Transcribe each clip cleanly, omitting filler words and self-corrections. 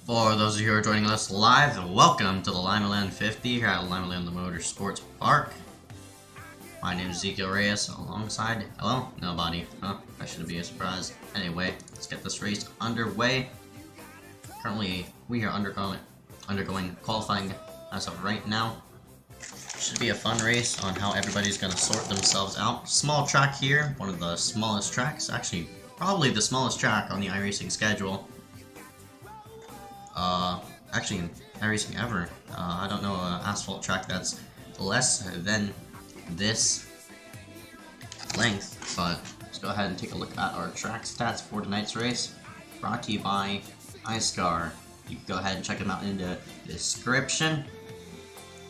For those of you who are joining us live, welcome to the Limaland 50 here at Limaland the Motorsports Park. My name is Ezekiel Reyes, alongside, hello, nobody. Huh, that shouldn't be a surprise. Anyway, let's get this race underway. Currently, we are undergoing qualifying as of right now. Should be a fun race on how everybody's going to sort themselves out. Small track here, one of the smallest tracks, actually probably the smallest track on the iRacing schedule. Actually in iRacing ever. I don't know an asphalt track that's less than this length, but let's go ahead and take a look at our track stats for tonight's race. Brought to you by iSCAR. You can go ahead and check them out in the description.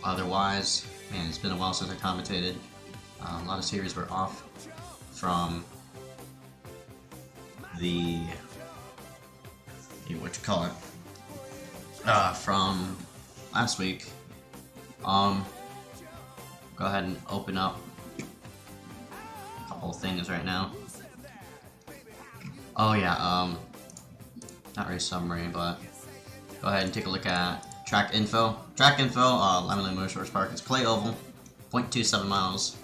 Otherwise, man, it's been a while since I commentated. A lot of series were off from the from last week. Go ahead and open up a couple of things right now. Oh yeah, not race summary, but go ahead and take a look at track info. Track info, Limaland Motorsports Park, it's clay oval, 0.27 miles.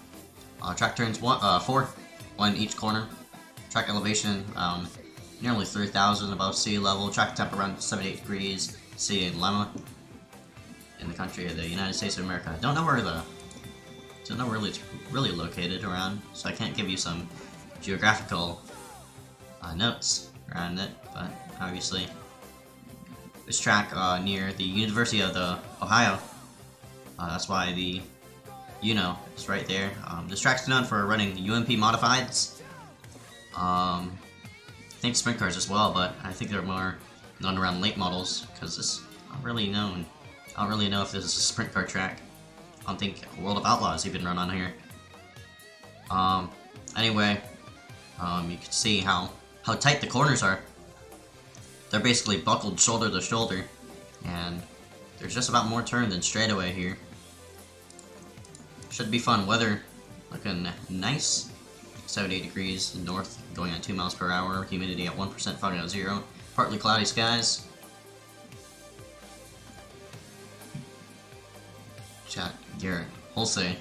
Track turns 4, one in each corner. Track elevation, nearly 3,000 above sea level. Track temp around 78 degrees C in Lima, in the country of the United States of America. Don't know where it's really located around, so I can't give you some geographical notes around it. But obviously, this track near the University of Ohio. That's why the it's right there. This track's known for running UMP modifieds. I think sprint cars as well, but I think they're more known around late models because it's not really known. I don't really know if this is a sprint car track. I don't think World of Outlaws even run on here. Anyway, you can see how tight the corners are. They're basically buckled shoulder to shoulder, and there's just about more turn than straightaway here. Should be fun. Weather looking nice. 78 degrees north, going at 2 miles per hour. Humidity at 1%, fog at 0. Partly cloudy skies. Chat Garrett Holsey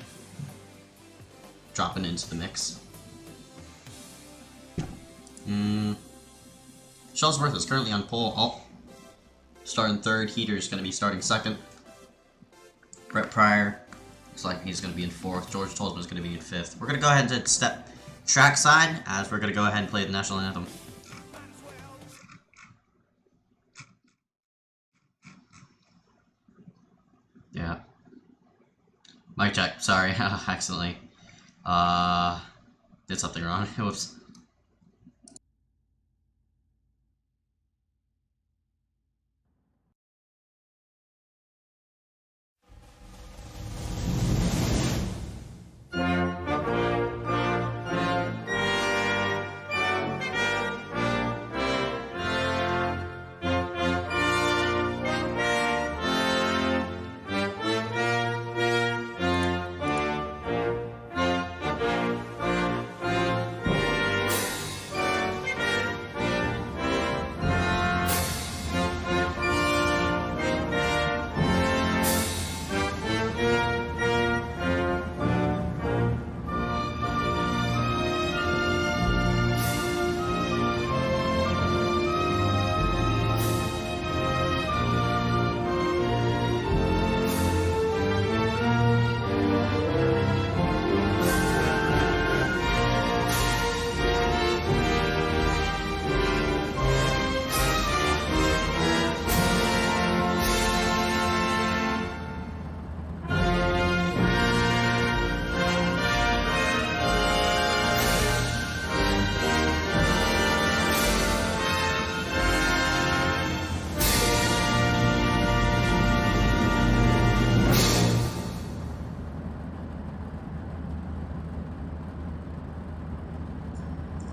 dropping into the mix. Shellsworth is currently on pole. Oh, starting third. Heater's going to be starting second. Brett Pryor looks like he's going to be in fourth. George Tolsman's going to be in fifth. We're going to go ahead and step trackside as we're going to go ahead and play the national anthem. Yeah. Mic check. Sorry, accidentally did something wrong. Whoops.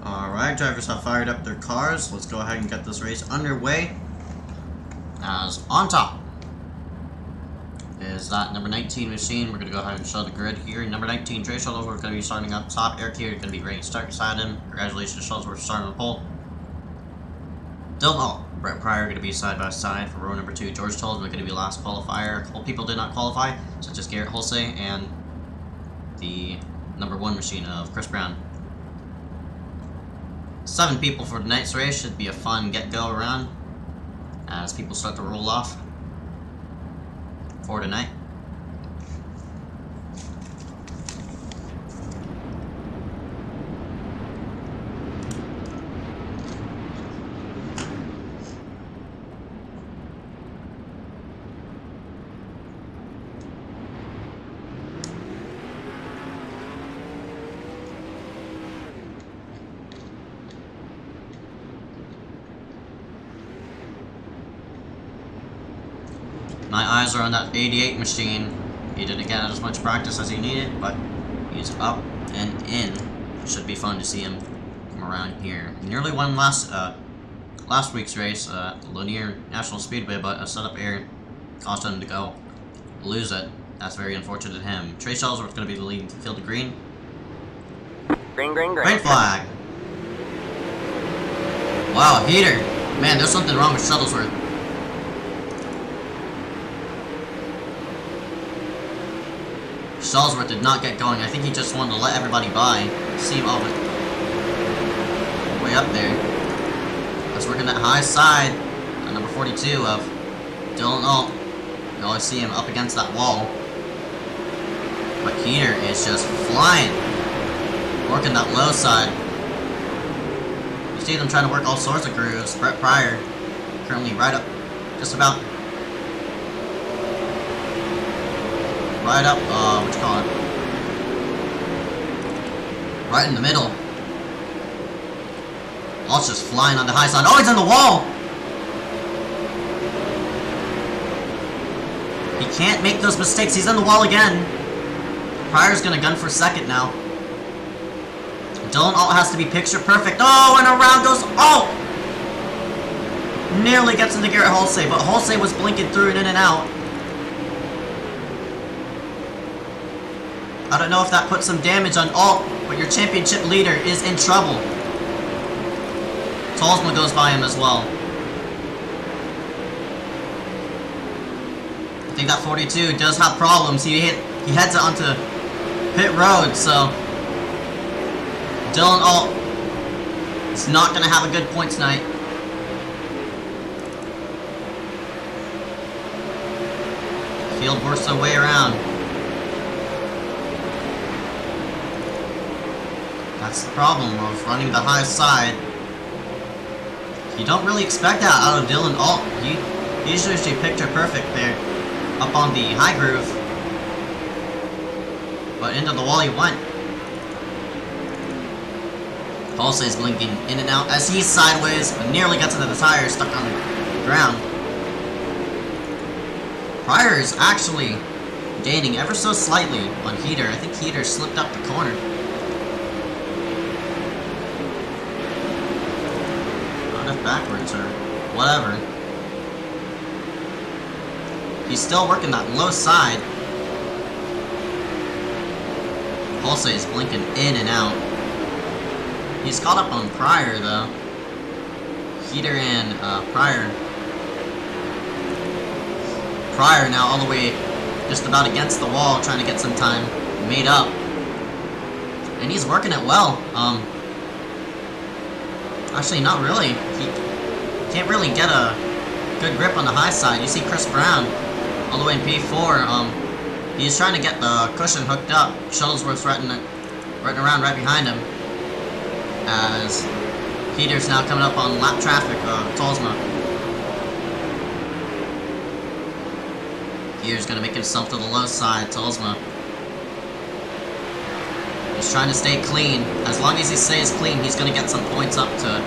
Alright, drivers have fired up their cars. Let's go ahead and get this race underway. As on top is that number 19 machine. We're going to go ahead and show the grid here. Number 19, Trey Shuttlesworth, we're going to be starting up top. Eric here, going to be ready to start beside him. Congratulations, Shuttlesworth, starting on the pole. Dylan Hall, Brett Pryor going to be side by side for row number 2. George Tolles going to be last qualifier. A couple people did not qualify, such as Garrett Hulsey and the number 1 machine of Chris Brown. 7 people for tonight's race. Should be a fun get-go around as people start to roll off for tonight. My eyes are on that 88 machine. He didn't get as much practice as he needed, but he's up and in. Should be fun to see him come around here. He nearly won last week's race at Lanier National Speedway, but a setup error caused him to go lose it. That's very unfortunate to him. Trey Shuttlesworth's going to be the leading field of green. Green. Green flag. Wow, heater. Man, there's something wrong with Shuttlesworth. Shuttlesworth did not get going. I think he just wanted to let everybody by. See him all the way up there. Let's work on that high side. Number 42 of Dylan Alt. You always see him up against that wall. But Heater is just flying. Working that low side. You see them trying to work all sorts of grooves. Brett Pryor currently right up, just about right up, what you call it? Right in the middle. Alt's just flying on the high side. Oh, he's in the wall! He can't make those mistakes. He's in the wall again. Pryor's gonna gun for second now. Dylan Alt has to be picture perfect. Oh, and around goes Alt! Nearly gets into Garrett Hulsey, but Hulsey was blinking through and in and out. I don't know if that puts some damage on Alt, but your championship leader is in trouble. Tolsma goes by him as well. I think that 42 does have problems. He heads it onto pit road, so Dylan Alt is not going to have a good point tonight. Field works their way around. That's the problem of running the high side. You don't really expect that out of Dylan Alt. He usually picture perfect there, up on the high groove. But into the wall he went. Hulsey's blinking in and out as he's sideways, but nearly gets into the tire, stuck on the ground. Pryor is actually gaining ever so slightly on Heater. I think Heater slipped up the corner. Backwards or whatever. He's still working that low side. Hulsey is blinking in and out. He's caught up on Pryor though. Heater and Pryor. Pryor now all the way just about against the wall, trying to get some time made up. And he's working it well. Actually, not really. He can't really get a good grip on the high side. You see Chris Brown all the way in P4. He's trying to get the cushion hooked up. Shuttlesworth's running around right behind him. As Heater's now coming up on lap traffic of Tolsma. Heater's going to make himself to the low side. Tolsma. He's trying to stay clean. As long as he stays clean, he's going to get some points up to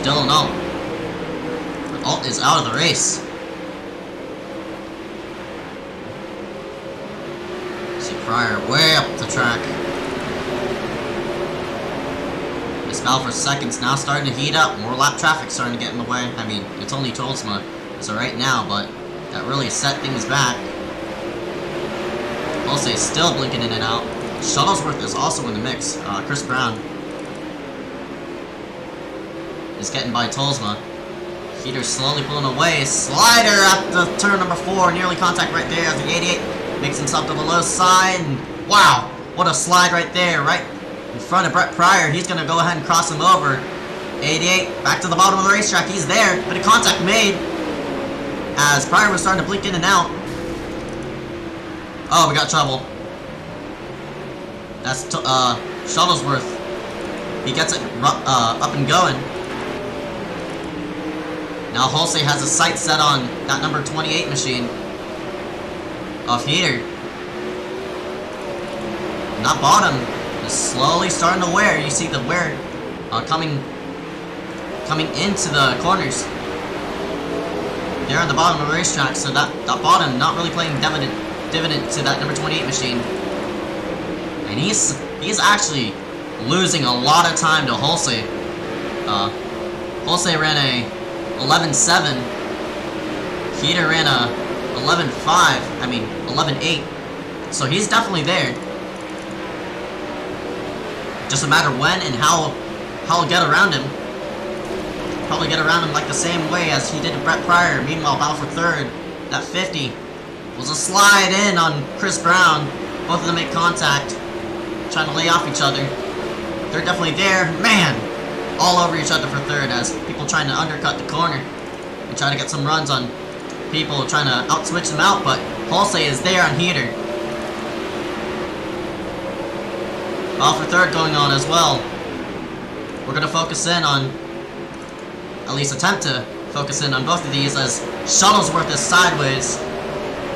Dylan Alt. But Alt is out of the race. See Pryor way up the track. This battle for seconds now starting to heat up. More lap traffic starting to get in the way. I mean, it's only Tolsma as of right now, but that really set things back. Jose is still blinking in and out. Shuttlesworth is also in the mix. Chris Brown is getting by Tolsma. Heater slowly pulling away. Slider at the turn number 4. Nearly contact right there as the 88 makes himself to the low side. And wow, what a slide right there, right in front of Brett Pryor. He's going to go ahead and cross him over. 88 back to the bottom of the racetrack. He's there. Bit of contact made as Pryor was starting to blink in and out. Oh, we got trouble. That's Shuttlesworth. He gets it up and going. Now Jose has his sights set on that number 28 machine of Heater. And that bottom is slowly starting to wear. You see the wear coming into the corners. They're on the bottom of the racetrack, so that bottom not really playing dividend to that number 28 machine. And he's actually losing a lot of time to Jose. Jose ran a 11.7. Heater ran a 11.5. I mean 11.8. So he's definitely there. Just a matter when and how he'll get around him. Probably get around him like the same way as he did to Brett Pryor. Meanwhile, battle for third. That 50 was a slide in on Chris Brown. Both of them make contact, trying to lay off each other. They're definitely there. Man, all over each other for third as people trying to undercut the corner and try to get some runs on people trying to out-switch them out, but Jose is there on Heater. Battle for third going on as well. We're going to focus in on, at least attempt to focus in on both of these as Shuttlesworth is sideways.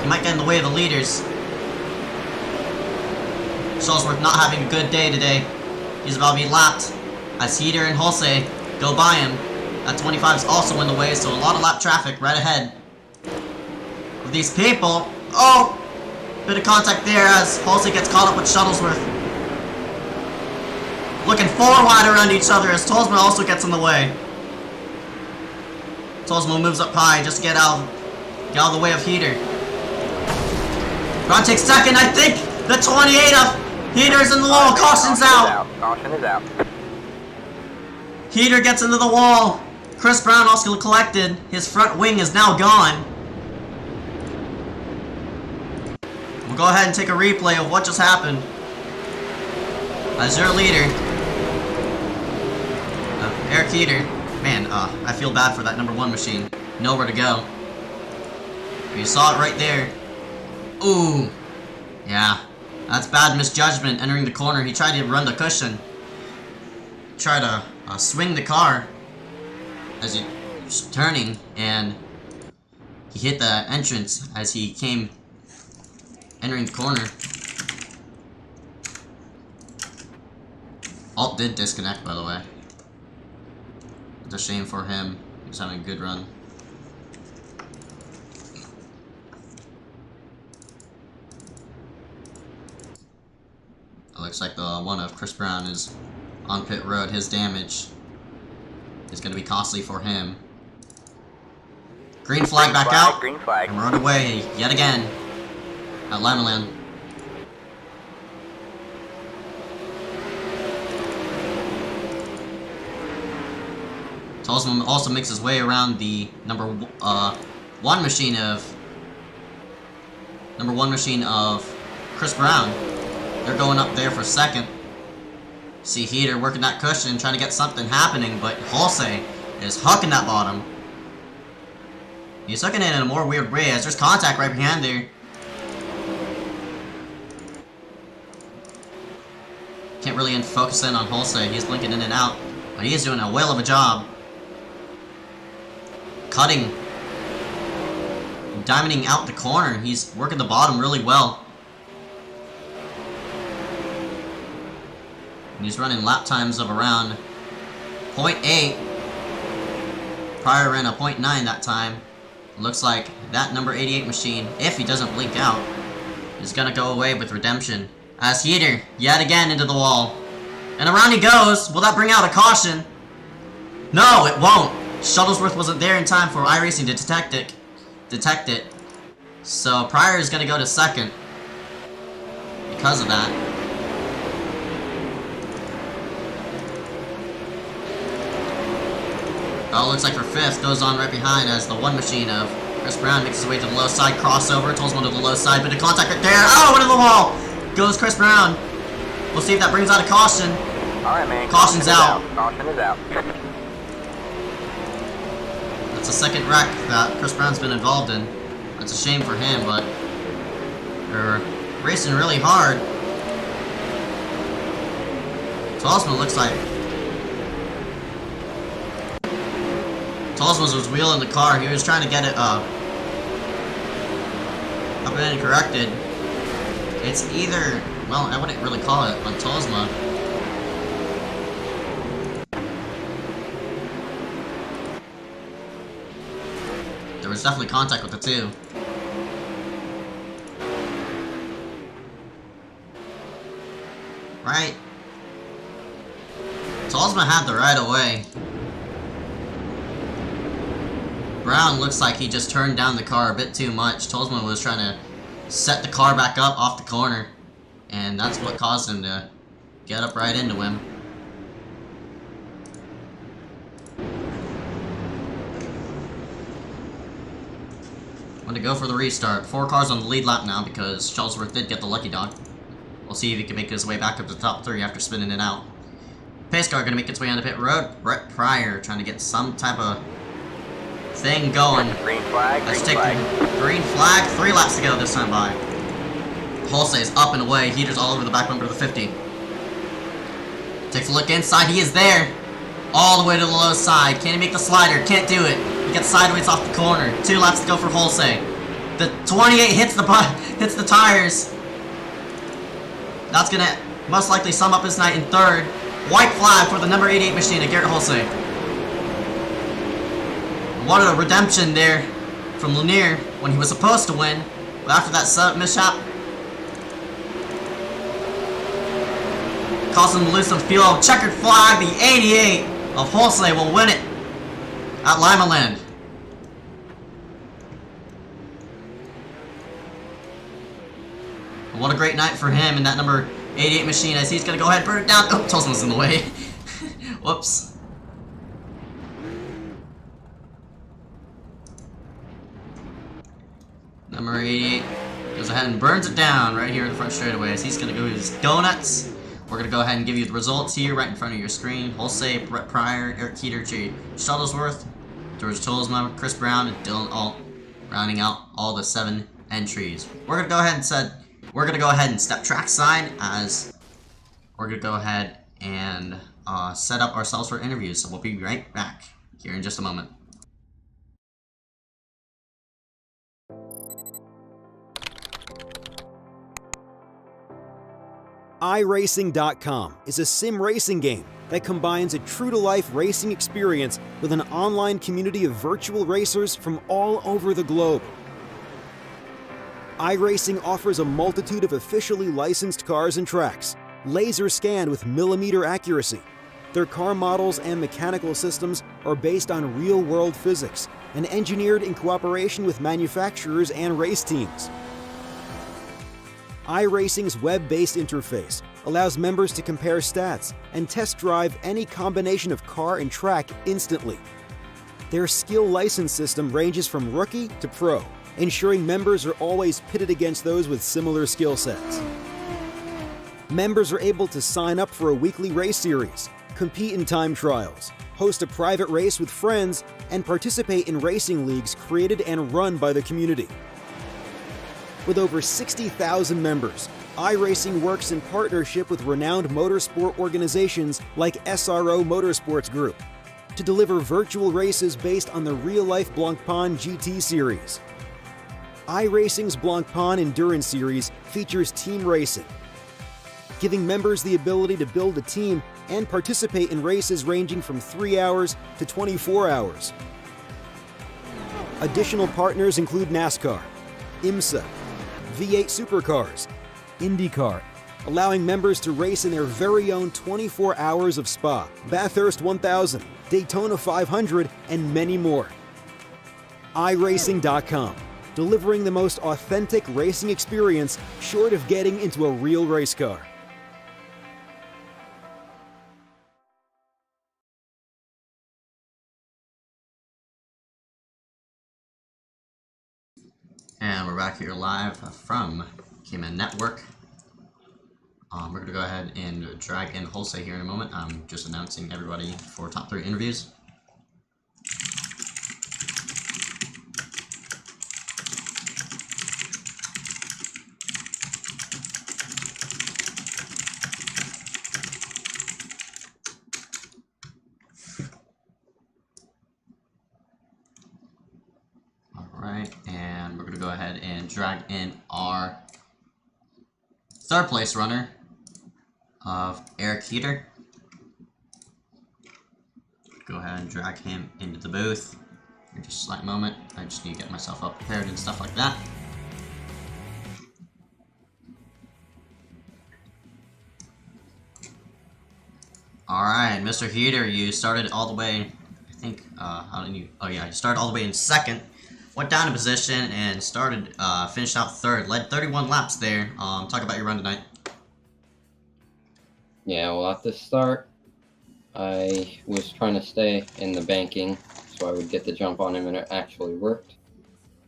He might get in the way of the leaders. Shuttlesworth not having a good day today. He's about to be lapped as Heater and Jose go by him. That 25 is also in the way, so a lot of lap traffic right ahead of these people. Oh! Bit of contact there as Jose gets caught up with Shuttlesworth. Looking 4 wide around each other as Tolsma also gets in the way. Tolsma moves up high just to get out of the way of Heater. Brown takes second, I think. The 28 of Heater's in the wall. Caution's out. Caution is out. Heater gets into the wall. Chris Brown also collected. His front wing is now gone. We'll go ahead and take a replay of what just happened. As your leader, Eric Heater. Man, I feel bad for that number 1 machine. Nowhere to go. You saw it right there. Ooh. Yeah. That's bad misjudgment entering the corner. He tried to run the cushion. Tried to swing the car as he was turning, and he hit the entrance as he came entering the corner. Alt did disconnect, by the way. It's a shame for him. He was having a good run. It looks like the one of Chris Brown is on pit road. His damage is going to be costly for him. Green flag back out. Green flag. And we're underway yet again at Limaland. Tolsma also makes his way around the number 1 machine of Chris Brown. They're going up there for second. See Heater working that cushion, trying to get something happening, but Jose is hucking that bottom. He's hooking it in a more weird way as there's contact right behind there. Can't really focus in on Jose. He's blinking in and out, but he is doing a whale of a job. Cutting, diamonding out the corner. He's working the bottom really well. And he's running lap times of around 0.8. Pryor ran a 0.9 that time. Looks like that number 88 machine, if he doesn't blink out, is gonna go away with redemption. As Heater, yet again into the wall. And around he goes. Will that bring out a caution? No, it won't. Shuttlesworth wasn't there in time for iRacing to detect it. So Pryor is going to go to second. because of that. Oh, looks like for 5th, goes on right behind as the one machine of Chris Brown makes his way to the low side, crossover, Tolsma to the low side, bit of contact right there. Oh, into the wall! Goes Chris Brown. We'll see if that brings out a caution. Alright, man. Caution's out. Caution is out. That's the second wreck that Chris Brown's been involved in. That's a shame for him, but they're racing really hard. Tolsma looks like Tolsma was wheeling the car. He was trying to get it up and corrected. It's either, well, I wouldn't really call it on Tolsma. There was definitely contact with the two. Right? Tolsma had the right of way. Brown looks like he just turned down the car a bit too much. Tolsma was trying to set the car back up off the corner, and that's what caused him to get up right into him. I'm going to go for the restart. 4 cars on the lead lap now because Shuttlesworth did get the lucky dog. We'll see if he can make his way back up to the top 3 after spinning it out. Pace car going to make its way on the pit road. Brett Pryor trying to get some type of thing going. Green flag. Let's take the green flag. 3 laps to go this time by. Holsey is up and away. Heaters all over the back bumper of the 50. Takes a look inside. He is there. All the way to the low side. Can he make the slider? Can't do it. He gets sideways off the corner. 2 laps to go for Holsey. The 28 hits the tires. That's gonna most likely sum up his night in 3rd. White flag for the number 88 machine of Garrett Holsey. What a redemption there from Lanier when he was supposed to win. But after that mishap, caused him to lose some fuel. Checkered flag, the 88 of Holsey will win it at Limaland. What a great night for him in that number 88 machine as he's going to go ahead and burn it down. Oh, Tolsma's in the way. Whoops. Number 88 goes ahead and burns it down right here in the front straightaway as he's going to go his donuts. We're going to go ahead and give you the results here right in front of your screen. Holsey, Brett Pryor, Eric Keeter, Jay Shuttlesworth, George Tolsma, Chris Brown, and Dylan Alt, rounding out all the 7 entries. We're going to go ahead and step trackside as we're going to go ahead and set up ourselves for interviews. So we'll be right back here in just a moment. iRacing.com is a sim racing game that combines a true-to-life racing experience with an online community of virtual racers from all over the globe. iRacing offers a multitude of officially licensed cars and tracks, laser scanned with millimeter accuracy. Their car models and mechanical systems are based on real-world physics and engineered in cooperation with manufacturers and race teams. iRacing's web-based interface allows members to compare stats and test drive any combination of car and track instantly. Their skill license system ranges from rookie to pro, ensuring members are always pitted against those with similar skill sets. Members are able to sign up for a weekly race series, compete in time trials, host a private race with friends, and participate in racing leagues created and run by the community. With over 60,000 members, iRacing works in partnership with renowned motorsport organizations like SRO Motorsports Group to deliver virtual races based on the real-life Blancpain GT series. iRacing's Blancpain Endurance Series features team racing, giving members the ability to build a team and participate in races ranging from 3 hours to 24 hours. Additional partners include NASCAR, IMSA, V8 Supercars, IndyCar, allowing members to race in their very own 24 hours of Spa, Bathurst 1000, Daytona 500, and many more. iRacing.com, delivering the most authentic racing experience short of getting into a real race car. And we're back here live from Cayman Network. We're going to go ahead and drag in Jose here in a moment. I'm just announcing everybody for top 3 interviews. Alright, and we're going to go ahead and drag in our 3rd place runner of Eric Heater. Go ahead and drag him into the booth. Here, just a slight moment. I just need to get myself up prepared and stuff like that. Alright, Mr. Heater, you started all the way, I think, how did you, oh yeah, you started all the way in 2nd. Went down a position and started, finished out 3rd. Led 31 laps there. Talk about your run tonight. Yeah, well, at the start, I was trying to stay in the banking so I would get the jump on him, and it actually worked.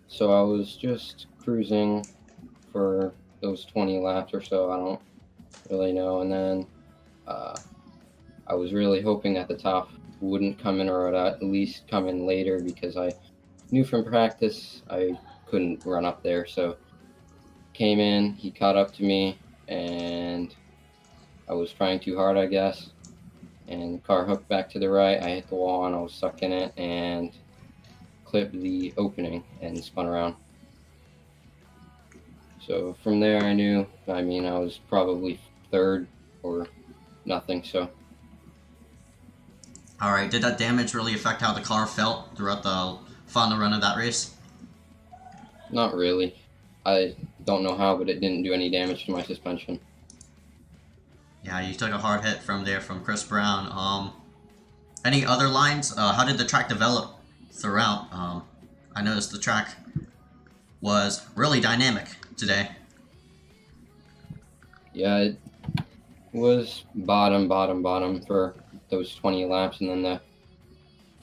So I was just cruising for those 20 laps or so, I don't really know. And then I was really hoping that the top wouldn't come in, or at least come in later, because I knew from practice I couldn't run up there. So came in, he caught up to me, and I was trying too hard, I guess, and the car hooked back to the right. I hit the wall and I was stuck in it and clipped the opening and spun around. So from there I knew, I was probably 3rd or nothing, so. Alright, did that damage really affect how the car felt throughout the final run of that race? Not really. I don't know how, but it didn't do any damage to my suspension. Yeah, you took a hard hit from there from Chris Brown. Any other lines? How did the track develop throughout? I noticed the track was really dynamic today. Yeah, it was bottom for those 20 laps, and then the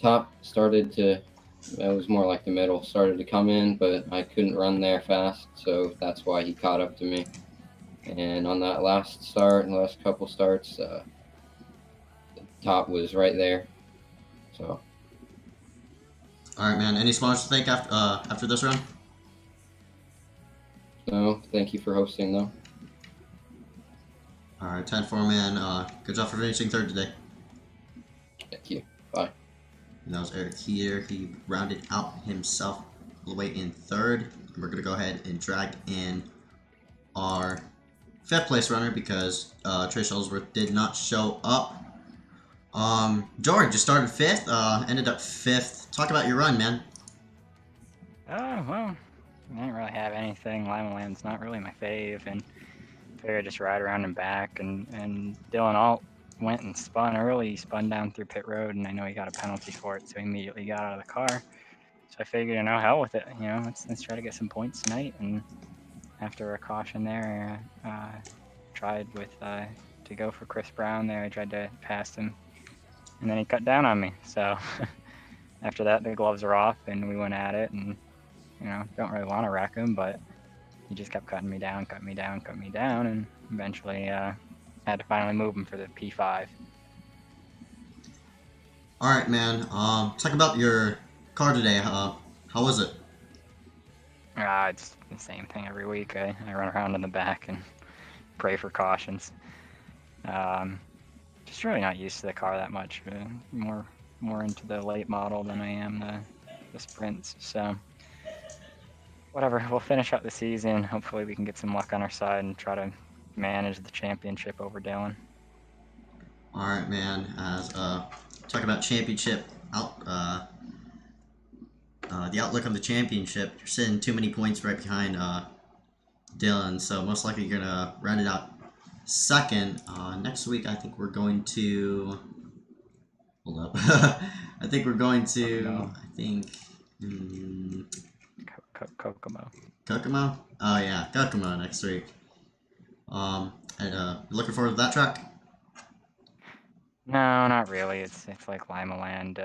top started to, it was more like the middle, started to come in, but I couldn't run there fast, so that's why he caught up to me. And on that last couple starts, the top was right there. So. All right, man. Any spoilers to thank after this run? No, thank you for hosting, though. All right, 10-4, man. Good job for finishing 3rd today. Thank you. Bye. And that was Eric here. He rounded out himself all the way in 3rd. We're gonna go ahead and drag in our 5th place runner because Trish Ellsworth did not show up. George, you started 5th, ended up 5th. Talk about your run, man. Oh, well, I didn't really have anything. Limaland's not really my fave, and figured I'd just ride around and back, and Dylan Alt went and spun early. He spun down through pit road, and I know he got a penalty for it, so he immediately got out of the car. So I figured, hell with it, let's try to get some points tonight, and after a caution there, tried to go for Chris Brown there. I tried to pass him, and then he cut down on me. So after that, the gloves are off, and we went at it, and don't really want to wreck him, but he just kept cutting me down, and eventually had to finally move him for the P5. All right, man. Talk about your car today. How was it? It's the same thing every week. I run around in the back and pray for cautions. Just really not used to the car that much. More into the late model than I am the sprints. So whatever, we'll finish out the season. Hopefully we can get some luck on our side and try to manage the championship over Dylan. All right, man. As talk about championship the outlook of the championship. You're sitting too many points right behind Dylan, so most likely you're gonna round it out 2nd. Next week, I think we're going to hold up. I think we're going to. I think. Kokomo. Kokomo? Oh yeah, Kokomo next week. Looking forward to that track? No, not really. It's like Limaland.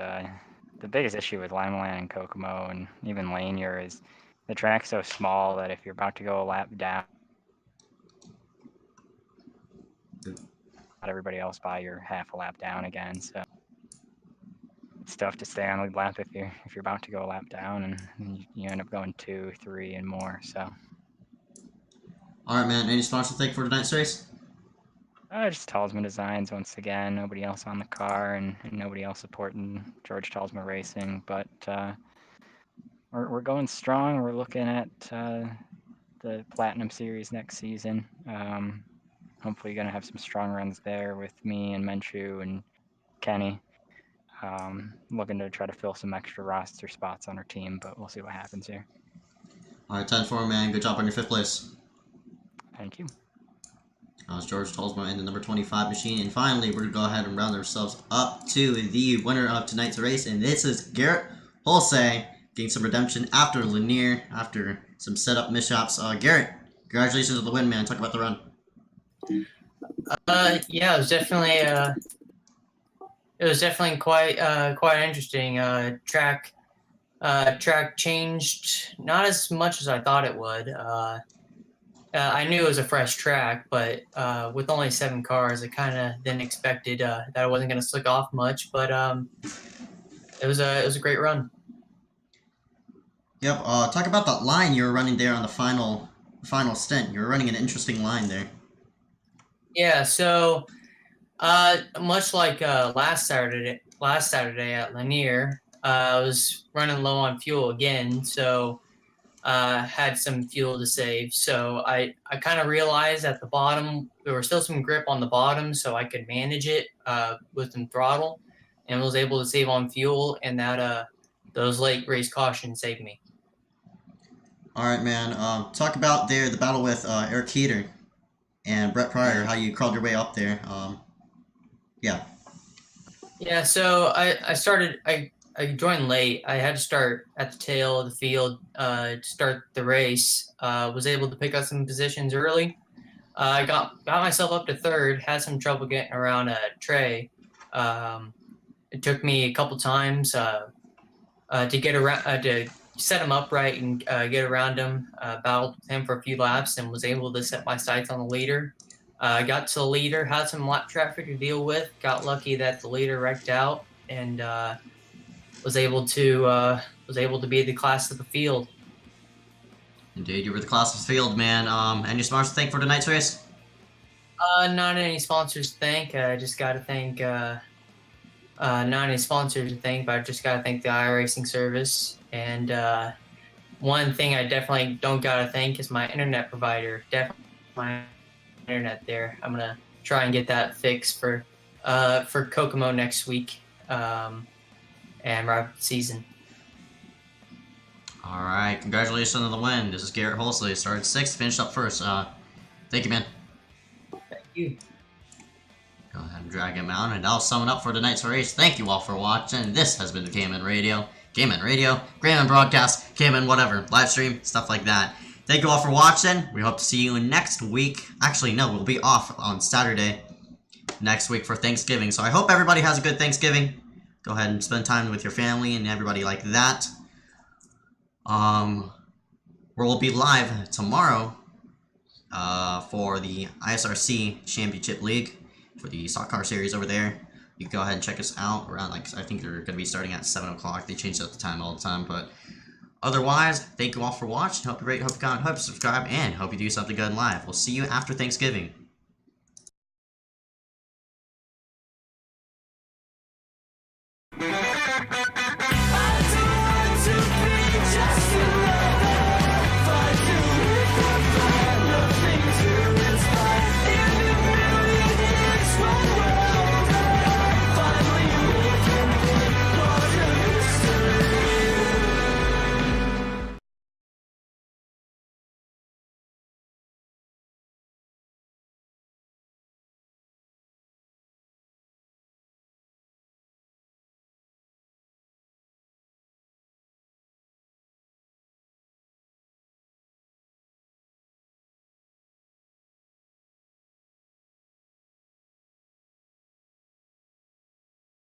The biggest issue with Limaland and Kokomo and even Lanier is the track's so small that if you're about to go a lap down, not everybody else by, you're half a lap down again. So it's tough to stay on the lap if you're about to go a lap down, and you end up going 2, 3, and more. So. Alright, man. Any sponsor to thank for tonight's race? Just Talisman Designs once again. Nobody else on the car, and nobody else supporting George Talisman Racing. But we're going strong. We're looking at the Platinum Series next season. Hopefully, gonna have some strong runs there with me and Menchu and Kenny. Looking to try to fill some extra roster spots on our team, but we'll see what happens here. Alright, 10-4, man. Good job on your 5th place. Thank you. That was George Tolsma in the number 25 machine. And finally, we're going to go ahead and round ourselves up to the winner of tonight's race. And this is Garrett Holsey getting some redemption after Lanier, after some setup mishaps. Garrett, congratulations on the win, man. Talk about the run. Yeah, it was definitely quite interesting. Track changed not as much as I thought it would. I knew it was a fresh track, but with only 7 cars, I kind of didn't expected that I wasn't going to slick off much. But it was a great run. Yep. Talk about that line you were running there on the final stint. You were running an interesting line there. Yeah. So much like last Saturday at Lanier, I was running low on fuel again. So. Had some fuel to save, so I kind of realized at the bottom there was still some grip on the bottom, so I could manage it with some throttle, and was able to save on fuel, and that those late race cautions saved me. All right, man. Talk about the battle with Eric Heater and Brett Pryor, how you crawled your way up there. Yeah. Yeah, so I joined late. I had to start at the tail of the field to start the race. Was able to pick up some positions early. I got myself up to 3rd. Had some trouble getting around Trey. It took me a couple times to get around to set him up right and get around him. Battled with him for a few laps and was able to set my sights on the leader. Got to the leader. Had some lap traffic to deal with. Got lucky that the leader wrecked out and. Was able to be the class of the field. Indeed, you were the class of the field, man. Any sponsors to thank for tonight's race? Not any sponsors to thank. I just got to thank. Not any sponsors to thank, but I just got to thank the iRacing service. And one thing I definitely don't got to thank is my internet provider. Definitely my internet there. I'm gonna try and get that fixed for Kokomo next week. And wrap up the season. All right, congratulations on the win. This is Garrett Holsley. Started 6th, finished up 1st. Thank you, man. Thank you. Go ahead and drag him out, and I'll sum it up for tonight's race. Thank you all for watching. This has been the Game Radio, Grayman Broadcast, Grayman whatever, live stream, stuff like that. Thank you all for watching. We hope to see you next week. Actually, no, we'll be off on Saturday next week for Thanksgiving. So I hope everybody has a good Thanksgiving. Go ahead and spend time with your family and everybody like that. We'll be live tomorrow for the ISRC Championship League for the stock car series over there. You can go ahead and check us out around, I think they're going to be starting at 7 o'clock. They change up the time all the time, but otherwise, thank you all for watching. Hope you rate, hope you comment, hope you subscribe, and hope you do something good in life. We'll see you after Thanksgiving.